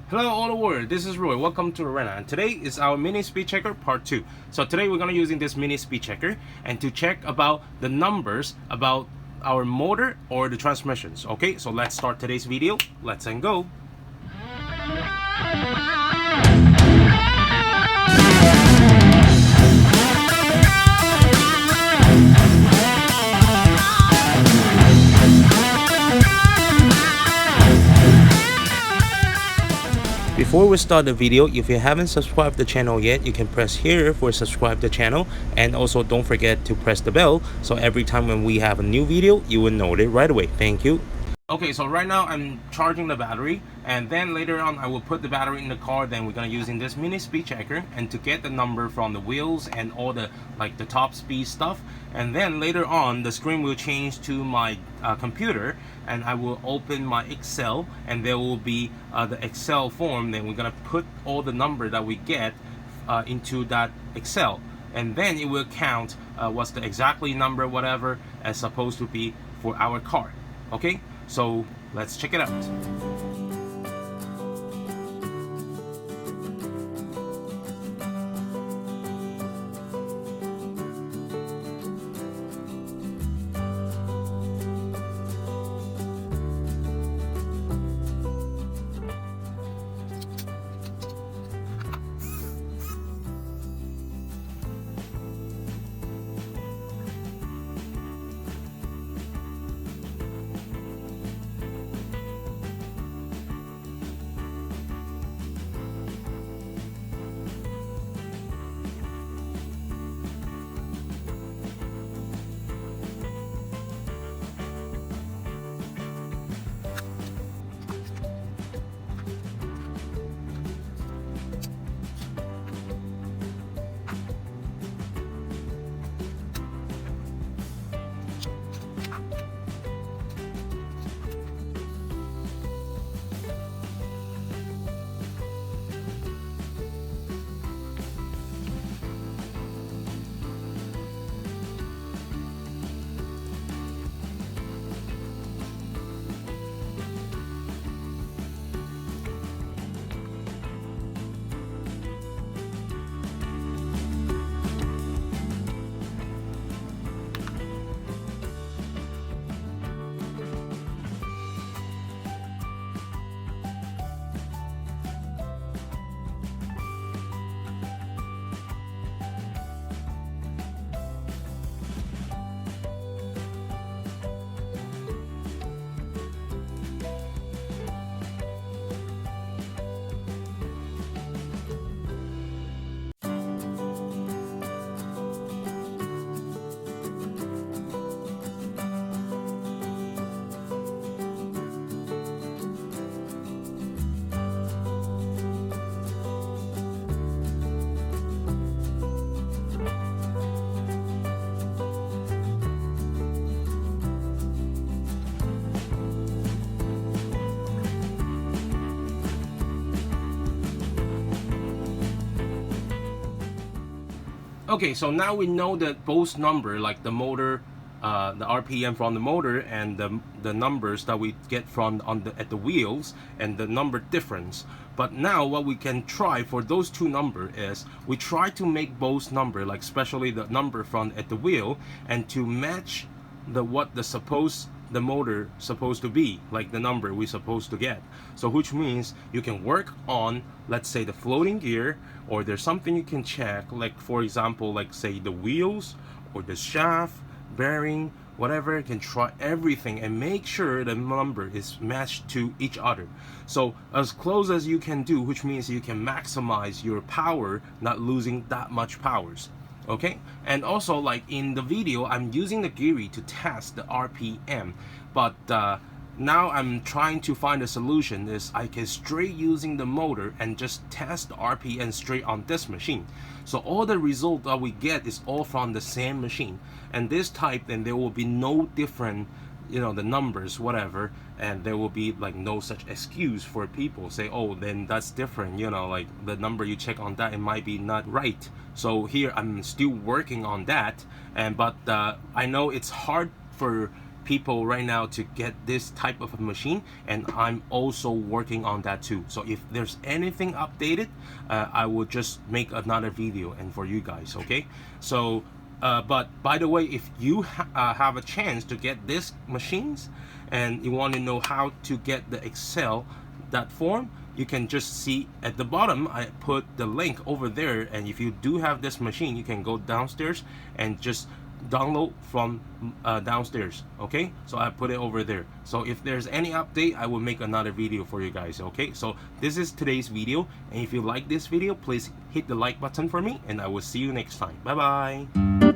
Hello all the world, this is Roy. Welcome to Arena, and today is our mini speed checker part 2. So today we're gonna using this mini speed checker and to check about the numbers about our motor or the transmissions. Okay, so let's start today's video. Let's go. Before we start the video, if you haven't subscribed the channel yet, you can press here for subscribe the channel, and also don't forget to press the bell so every time when we have a new video you will know it right away. Thank you. Okay, so right now I'm charging the battery, and then later on I will put the battery in the car. Then we're gonna using this mini speed checker and to get the number from the wheels and all the the top speed stuff. And then later on the screen will change to my computer, and I will open my Excel, and there will be the Excel form. Then we're gonna put all the number that we get into that Excel, and then it will count what's the exactly number whatever as supposed to be for our car. Okay, so let's check it out. Okay, so now we know that both number, like the motor, the RPM from the motor, and the numbers that we get from at the wheels, and the number difference. But now what we can try for those two number is we try to make both number, like especially the number from at the wheel, and to match what the motor supposed to be, like the number we supposed to get. So which means you can work on, let's say, the floating gear, or there's something you can check, like for example, like say the wheels or the shaft, bearing, whatever. You can try everything and make sure the number is matched to each other. So as close as you can do, which means you can maximize your power, not losing that much powers. Okay, and also like in the video I'm using the Geary to test the RPM, but now I'm trying to find a solution is I can straight using the motor and just test the RPM straight on this machine. So all the result that we get is all from the same machine, and this type, then there will be no different you know, the numbers, whatever, and there will be like no such excuse for people say, oh, then that's different, you know, like the number you check on that, it might be not right. So here I'm still working on that, and but I know it's hard for people right now to get this type of a machine, and I'm also working on that too. So if there's anything updated, I will just make another video and for you guys. Okay, so but by the way, if you have a chance to get these machines and you want to know how to get the Excel that form, you can just see at the bottom I put the link over there, and if you do have this machine, you can go downstairs and just download from downstairs. Okay, so I put it over there. So if there's any update, I will make another video for you guys. Okay, so this is today's video, and if you like this video, please hit the like button for me, and I will see you next time. Bye bye.